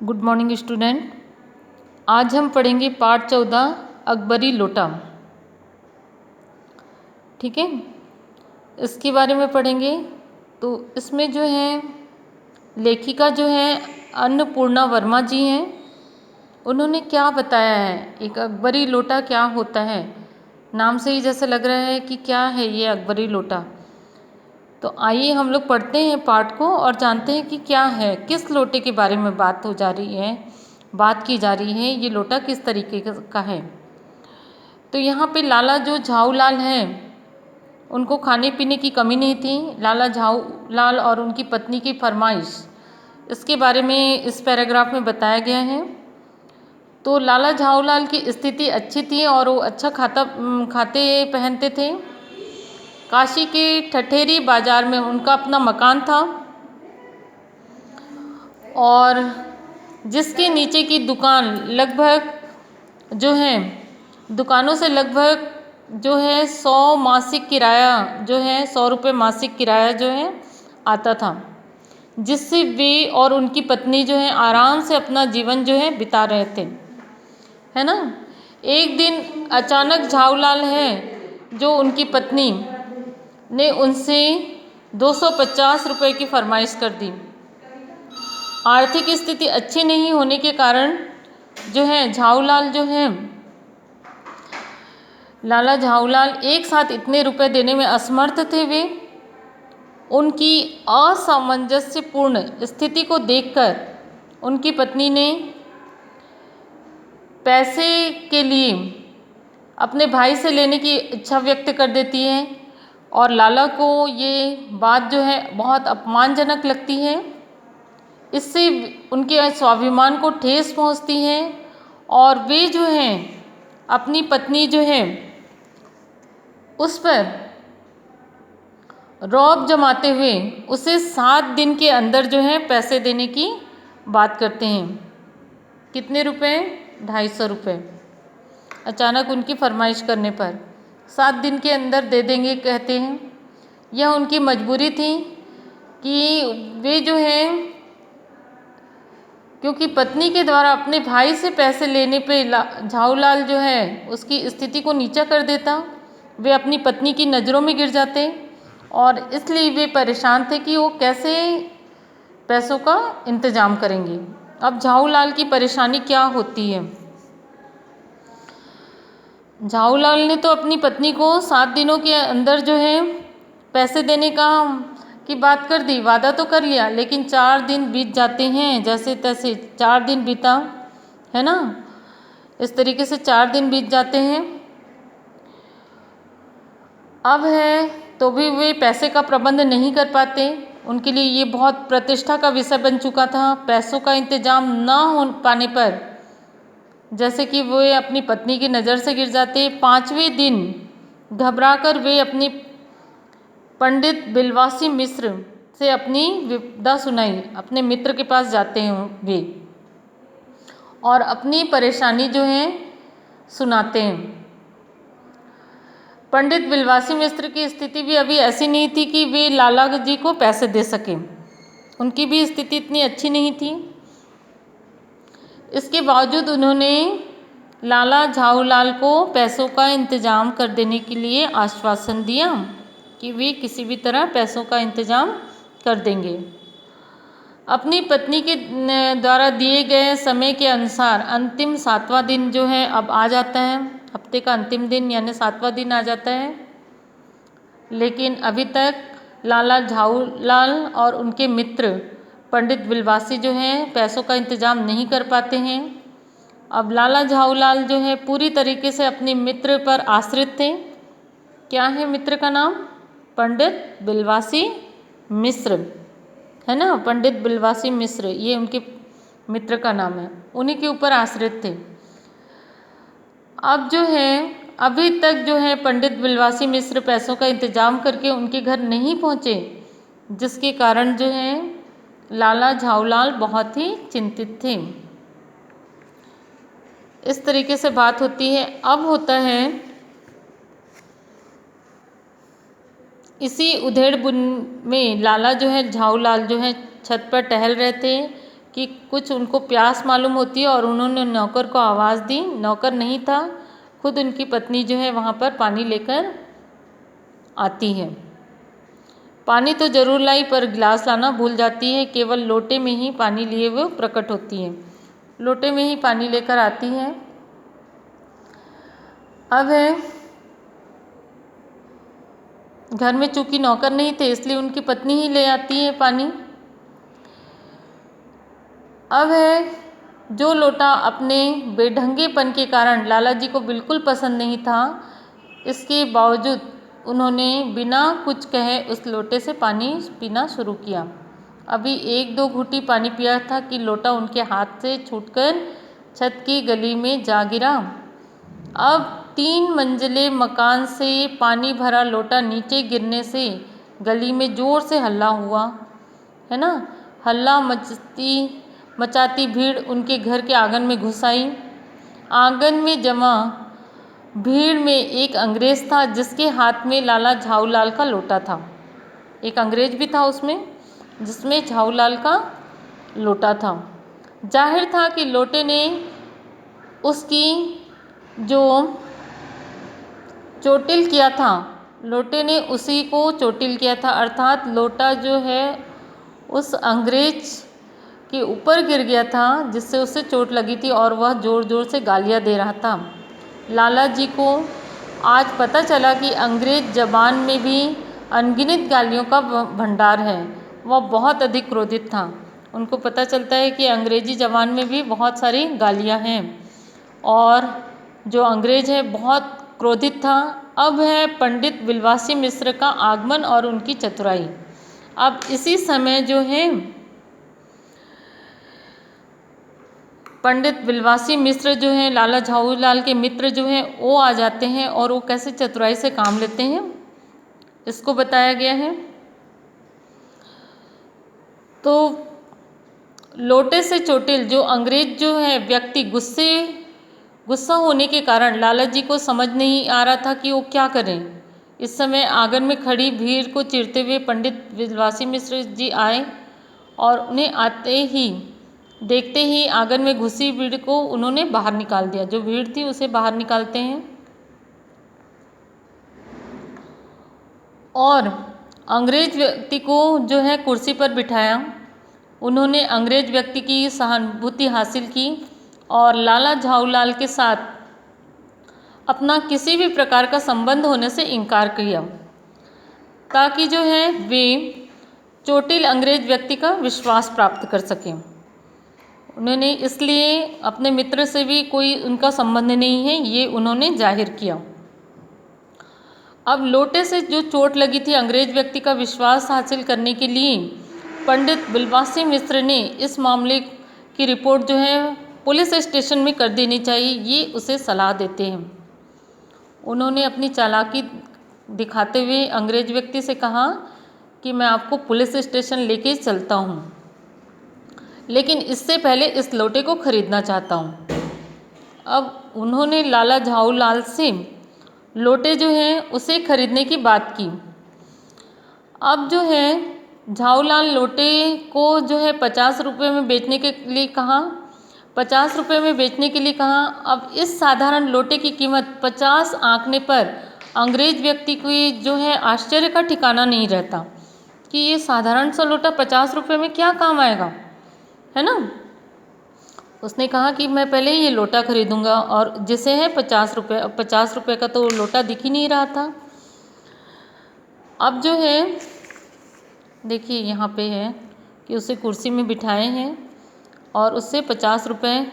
Good morning student. आज हम पढ़ेंगे पाठ 14 अकबरी लोटा। ठीक है, इसके बारे में पढ़ेंगे। तो इसमें जो है लेखिका जो है अन्नपूर्णा वर्मा जी हैं। उन्होंने क्या बताया है, एक अकबरी लोटा क्या होता है। नाम से ही जैसे लग रहा है कि क्या है ये अकबरी लोटा। तो आइए हम लोग पढ़ते हैं पाठ को और जानते हैं कि क्या है, किस लोटे के बारे में बात की जा रही है, ये लोटा किस तरीके का है। तो यहाँ पे लाला जो झाऊलाल हैं, उनको खाने पीने की कमी नहीं थी। लाला झाऊलाल और उनकी पत्नी की फरमाइश, इसके बारे में इस पैराग्राफ में बताया गया है। तो लाला झाऊलाल की स्थिति अच्छी थी और वो अच्छा खाते पहनते थे। काशी के ठठेरी बाजार में उनका अपना मकान था और जिसके नीचे की दुकान लगभग जो है दुकानों से लगभग जो है 100 मासिक किराया जो है 100 रुपये मासिक किराया जो है आता था, जिससे वे और उनकी पत्नी जो है आराम से अपना जीवन जो है बिता रहे थे, है ना। एक दिन अचानक झाऊलाल है जो उनकी पत्नी ने उनसे 250 रुपये की फरमाइश कर दी। आर्थिक स्थिति अच्छी नहीं होने के कारण जो है झाऊलाल जो है लाला झाऊलाल एक साथ इतने रुपए देने में असमर्थ थे। वे उनकी असामंजस्यपूर्ण स्थिति को देखकर उनकी पत्नी ने पैसे के लिए अपने भाई से लेने की इच्छा व्यक्त कर देती है और लाला को ये बात जो है बहुत अपमानजनक लगती है। इससे उनके स्वाभिमान को ठेस पहुंचती है और वे जो हैं अपनी पत्नी जो है उस पर रौब जमाते हुए उसे 7 दिन के अंदर जो है पैसे देने की बात करते हैं। कितने रुपए? 250 रुपये। अचानक उनकी फरमाइश करने पर 7 दिन के अंदर दे देंगे कहते हैं। यह उनकी मजबूरी थी कि वे जो है क्योंकि पत्नी के द्वारा अपने भाई से पैसे लेने पे झाऊलाल जो है उसकी स्थिति को नीचा कर देता, वे अपनी पत्नी की नज़रों में गिर जाते और इसलिए वे परेशान थे कि वो कैसे पैसों का इंतजाम करेंगे। अब झाऊलाल की परेशानी क्या होती है। झाऊलाल ने तो अपनी पत्नी को 7 दिनों के अंदर जो है पैसे देने की बात कर दी, वादा तो कर लिया, लेकिन 4 दिन बीत जाते हैं। जैसे तैसे 4 दिन बीता, है ना। इस तरीके से 4 दिन बीत जाते हैं। अब है तो भी वे पैसे का प्रबंध नहीं कर पाते। उनके लिए ये बहुत प्रतिष्ठा का विषय बन चुका था। पैसों का इंतजाम ना हो पाने पर जैसे कि वे अपनी पत्नी की नज़र से गिर जाते। 5वें दिन घबराकर वे अपनी पंडित बिलवासी मिश्र से अपनी विपदा सुनाई। अपने मित्र के पास जाते हैं वे और अपनी परेशानी जो है सुनाते हैं। पंडित बिलवासी मिश्र की स्थिति भी अभी ऐसी नहीं थी कि वे लाला जी को पैसे दे सकें। उनकी भी स्थिति इतनी अच्छी नहीं थी। इसके बावजूद उन्होंने लाला झाऊलाल को पैसों का इंतजाम कर देने के लिए आश्वासन दिया कि वे किसी भी तरह पैसों का इंतजाम कर देंगे। अपनी पत्नी के द्वारा दिए गए समय के अनुसार अंतिम 7वां दिन जो है अब आ जाता है। हफ्ते का अंतिम दिन यानी 7वां दिन आ जाता है, लेकिन अभी तक लाला झाऊलाल और उनके मित्र पंडित बिलवासी जो हैं पैसों का इंतजाम नहीं कर पाते हैं। अब लाला झाऊलाल जो है पूरी तरीके से अपने मित्र पर आश्रित थे। क्या है मित्र का नाम? पंडित बिलवासी मिश्र, है ना। पंडित बिलवासी मिश्र ये उनके मित्र का नाम है। उन्हीं के ऊपर आश्रित थे। अब जो है अभी तक जो है पंडित बिलवासी मिश्र पैसों का इंतजाम करके उनके घर नहीं पहुँचे, जिसके कारण जो है लाला झाऊलाल बहुत ही चिंतित थे। इस तरीके से बात होती है। अब होता है इसी उधेड़ बुन में लाला जो है झाऊलाल जो है छत पर टहल रहे थे कि कुछ उनको प्यास मालूम होती है और उन्होंने नौकर को आवाज़ दी। नौकर नहीं था, खुद उनकी पत्नी जो है वहाँ पर पानी लेकर आती है। पानी तो जरूर लाई पर गिलास लाना भूल जाती है, केवल लोटे में ही पानी लिए वो प्रकट होती है। लोटे में ही पानी लेकर आती है। अब है घर में चूंकि नौकर नहीं थे इसलिए उनकी पत्नी ही ले आती है पानी। अब है जो लोटा अपने बेढंगेपन के कारण लाला जी को बिल्कुल पसंद नहीं था, इसके बावजूद उन्होंने बिना कुछ कहे उस लोटे से पानी पीना शुरू किया। अभी 1-2 घूंटी पानी पिया था कि लोटा उनके हाथ से छूटकर छत की गली में जा गिरा। अब 3 मंजिले मकान से पानी भरा लोटा नीचे गिरने से गली में जोर से हल्ला हुआ, है ना। हल्ला मचाती भीड़ उनके घर के आंगन में घुस आई। आंगन में जमा भीड़ में एक अंग्रेज था जिसके हाथ में लाला झाऊलाल का लोटा था। एक अंग्रेज भी था उसमें जिसमें झाऊलाल का लोटा था। जाहिर था कि लोटे ने उसकी जो चोटिल किया था, लोटे ने उसी को चोटिल किया था, अर्थात लोटा जो है उस अंग्रेज के ऊपर गिर गया था जिससे उसे चोट लगी थी और वह ज़ोर ज़ोर से गालियाँ दे रहा था। लाला जी को आज पता चला कि अंग्रेज ज़बान में भी अनगिनत गालियों का भंडार है। वह बहुत अधिक क्रोधित था। उनको पता चलता है कि अंग्रेजी ज़बान में भी बहुत सारी गालियाँ हैं और जो अंग्रेज है बहुत क्रोधित था। अब है पंडित बिलवासी मिश्र का आगमन और उनकी चतुराई। अब इसी समय जो है पंडित बिलवासी मिश्र जो हैं लाला झाऊलाल के मित्र जो हैं वो आ जाते हैं और वो कैसे चतुराई से काम लेते हैं इसको बताया गया है। तो लोटे से चोटिल जो अंग्रेज जो है व्यक्ति गुस्सा होने के कारण लाला जी को समझ नहीं आ रहा था कि वो क्या करें। इस समय आंगन में खड़ी भीड़ को चीरते हुए पंडित बिलवासी मिश्र जी आए और उन्हें आते ही देखते ही आंगन में घुसी भीड़ को उन्होंने बाहर निकाल दिया। जो भीड़ थी उसे बाहर निकालते हैं और अंग्रेज व्यक्ति को जो है कुर्सी पर बिठाया। उन्होंने अंग्रेज व्यक्ति की सहानुभूति हासिल की और लाला झाऊलाल के साथ अपना किसी भी प्रकार का संबंध होने से इनकार किया ताकि जो है वे चोटिल अंग्रेज व्यक्ति का विश्वास प्राप्त कर सकें। उन्होंने इसलिए अपने मित्र से भी कोई उनका संबंध नहीं है ये उन्होंने जाहिर किया। अब लोटे से जो चोट लगी थी अंग्रेज व्यक्ति का विश्वास हासिल करने के लिए पंडित बिलवासी मिश्र ने इस मामले की रिपोर्ट जो है पुलिस स्टेशन में कर देनी चाहिए, ये उसे सलाह देते हैं। उन्होंने अपनी चालाकी दिखाते हुए अंग्रेज व्यक्ति से कहा कि मैं आपको पुलिस स्टेशन लेके चलता हूँ, लेकिन इससे पहले इस लोटे को खरीदना चाहता हूँ। अब उन्होंने लाला झाऊलाल से लोटे जो हैं उसे खरीदने की बात की। अब जो है झाऊलाल लोटे को जो है 50 रुपये में बेचने के लिए कहा, 50 रुपये में बेचने के लिए कहा। अब इस साधारण लोटे की कीमत 50 आंकने पर अंग्रेज व्यक्ति की जो है आश्चर्य का ठिकाना नहीं रहता कि ये साधारण सा लोटा 50 रुपये में क्या काम आएगा, है ना। उसने कहा कि मैं पहले ये लोटा खरीदूंगा और जिसे है 50 रुपये। अब 50 रुपये का तो लोटा दिख ही नहीं रहा था। अब जो है देखिए यहाँ पे है कि उसे कुर्सी में बिठाए हैं और उससे 50 रुपये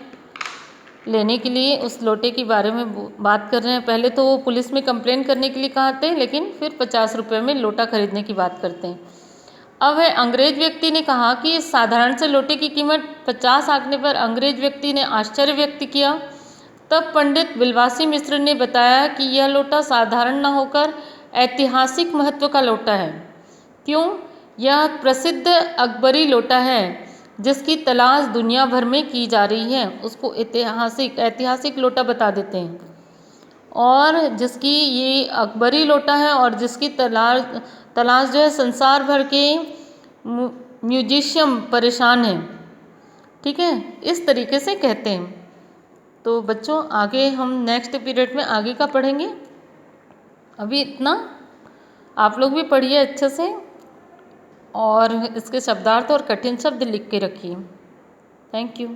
लेने के लिए उस लोटे के बारे में बात कर रहे हैं। पहले तो वो पुलिस में कंप्लेन करने के लिए कहते हैं, लेकिन फिर 50 रुपये में लोटा खरीदने की बात करते हैं। अब है अंग्रेज व्यक्ति ने कहा कि इस साधारण से लोटे की कीमत 50 आंकने पर अंग्रेज व्यक्ति ने आश्चर्य व्यक्त किया। तब पंडित बिलवासी मिश्र ने बताया कि यह लोटा साधारण न होकर ऐतिहासिक महत्व का लोटा है। क्यों? यह प्रसिद्ध अकबरी लोटा है जिसकी तलाश दुनिया भर में की जा रही है। उसको ऐतिहासिक लोटा बता देते हैं और जिसकी ये अकबरी लोटा है और जिसकी तलाश जो है संसार भर के म्यूजिशियम परेशान हैं। ठीक है, इस तरीके से कहते हैं। तो बच्चों आगे हम नेक्स्ट पीरियड में आगे का पढ़ेंगे। अभी इतना आप लोग भी पढ़िए अच्छे से और इसके शब्दार्थ और कठिन शब्द लिख के रखिए। Thank you.